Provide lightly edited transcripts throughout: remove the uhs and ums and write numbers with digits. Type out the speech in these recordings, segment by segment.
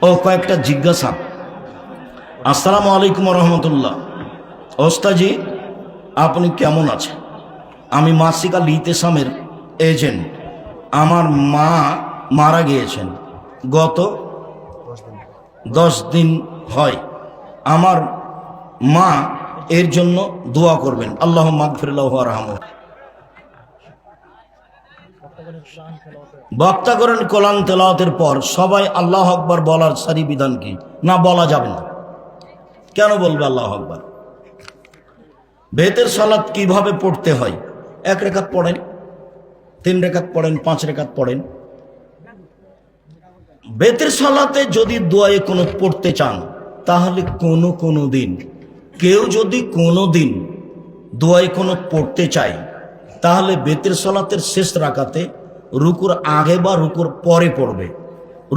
ও কয়েকটা জিজ্ঞাসা। আসসালামু আলাইকুম রহমতুল্লাহ। ওস্তাজি, আপনি কেমন আছেন? আমি মাসিকা লিতেসামের এজেন্ট। আমার মা মারা গিয়েছেন গত 10 দিন হয়। আমার মা এর জন্য দোয়া করবেন। আল্লাহ মাগফিরলাহু ওয়ারহামহু। বক্তা করেন কোরআন তেলাওয়াতের পর সবাই আল্লাহ আকবার বলার সারি বিধান কি? না, বলা যাবে না। কেন বলবে আল্লাহ আকবার? বেতের সালাত কিভাবে পড়তে হয়? 1 রেখাত পড়েন, 3 রেখাত পড়েন, 5 রেখাত পড়েন। বেতের সালাতে যদি দোয়ায়ে কোনো পড়তে চান, তাহলে কোনো দিন কেউ যদি কোনো দিন দোয়ায়ে কোনো পড়তে চায়, তাহলে বেতের সালাতের শেষ রাকাতে রুকুর আগে বা রুকুর পরে পড়বে।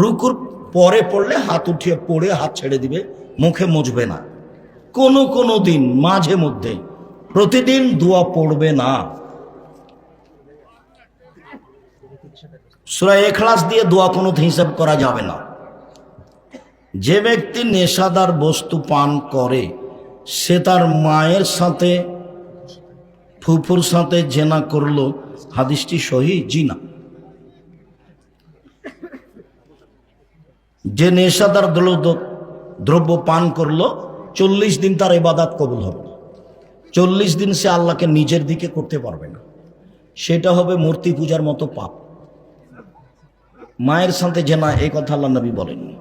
রুকুর পরে পড়লে হাত উঠিয়ে পড়ে হাত ছেড়ে দিবে, মুখে মুছবে না। কোনো দিন মাঝে মধ্যে, প্রতিদিন দোয়া পড়বে না। সূরা ইখলাস দিয়ে দোয়া কোনো হিসাব করা যাবে না। যে ব্যক্তি নেশাদার বস্তু পান করে, সে তার মায়ের সাথে ফুফুর সাথে জেনা করলো, হাদিসটি সহিহ? জি না। যে নেশাদার দ্রব্য পান করলো, 40 দিন তার ইবাদত কবুল হবে না। 40 দিন সে আল্লাহকে নিজের দিকে করতে পারবে না। সেটা হবে মূর্তি পূজার মতো পাপ। মায়ের সাথে জেনা, এই কথা আল্লাহ নবী বলেননি।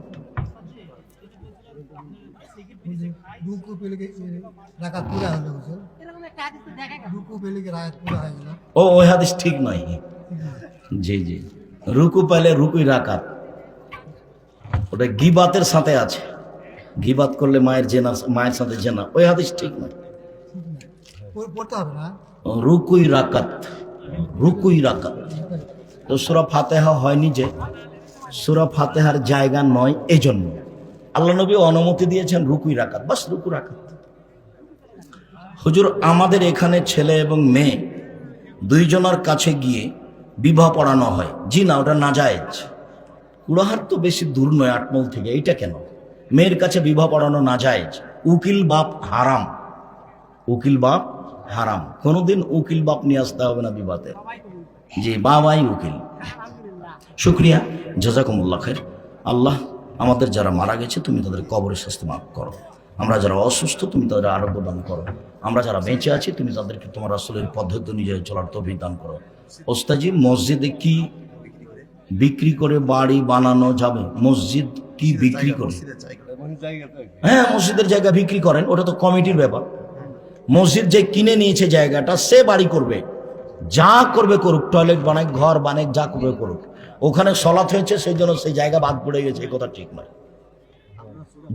ওই হাদিস ঠিক নয়। জি, রুকু পেলে রুকুই রাকাত, ওটা গিবাতের সাথে আছে। গিবাত করলে মায়ের সাথে জেনা, ওই হাদিস ঠিক নয়। রুকুই রাকাত, রুকুই রাকাত। তো সূরা ফাতিহা হয়নি, যে সূরা ফাতিহার জায়গা নয়, এজন্য আল্লাহ নবী অনুমতি দিয়েছেন রুকুই রাকাত, বাস রুকু রাকাত। হুজুর, আমাদের এখানে ছেলে এবং মেয়ে দুইজনের কাছে গিয়ে বিবাহ পড়ানো হয়। জি না, ওটা নাজায়েজ। কুড়াহার তো বেশি দূর নয়, 8 মাইল থেকে। এইটা কেন? মেয়ের কাছে বিবাহ পড়ানো নাজায়েজ। উকিল বাপ হারাম, উকিল বাপ হারাম। কোনোদিন উকিল বাপ নিয়ে আসতে হবে না বিবাদে। জি, বাবাই উকিল। শুক্রিয়া, জাযাকুমুল্লাহ খাইর। আল্লাহ আমাদের যারা মারা গেছে, তুমি তাদের কবরের শাস্তি মাফ করো। আমরা যারা অসুস্থ, তুমি তাদের আরোগ্য দান করো। আমরা যারা বেঁচে আছি, তুমি তাদেরকে তোমার রাসূলের পদ্ধতি অনুযায়ী চলার তৌফিক দান করো। ওস্তাজি, মসজিদে কি বিক্রি করে বাড়ি বানানো যাবে? মসজিদ কি বিক্রি করে? হ্যাঁ, মসজিদের জায়গা বিক্রি করেন, ওটা তো কমিটির ব্যাপার। মসজিদ যে কিনে নিয়েছে জায়গাটা, সে বাড়ি করবে, যা করবে করুক, টয়লেট বানাক, ঘর বানাক, যা করবে করুক। ওখানে সলাৎ হয়েছে, সেই জন্য সেই জায়গা বাদ পড়ে গেছে, এই কথা ঠিক নয়।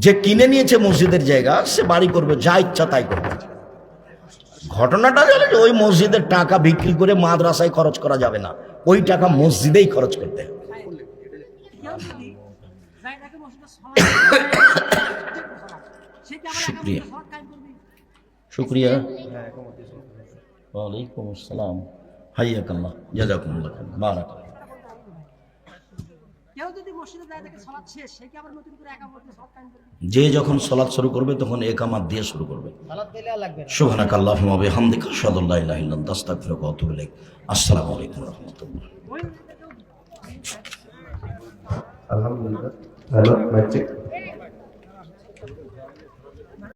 যে কিনে নিয়েছে মসজিদের জায়গা, সে বাড়ি করবে, যা ইচ্ছা তাই করবে। ঘটনাটা জানে যে ওই মসজিদের টাকা বিক্রি করে মাদ্রাসায় খরচ করা যাবে না, ওই টাকা মসজিদেই খরচ করতে হবে। শুক্রিয়া, শুক্রিয়া। ওয়ালাইকুম আসসালাম, হাইয়াকাল্লাহ, জাযাকুমুল্লাহ খাইর, বারাকাল্লাহ। যে যখন সালাত শুরু করবে, তখন ইকামাত দিয়ে শুরু করবে। সুবহানাকাল্লাহুম্মা ওয়া বিহামদিকা, আশহাদু আল্লা ইলাহা ইল্লা আনতা, আস্তাগফিরুকা ওয়া আতুবু ইলাইক। আসসালামু আলাইকুম ওয়া রাহমাতুল্লাহ। আলহামদুলিল্লাহ, ভালো, ম্যাজিক।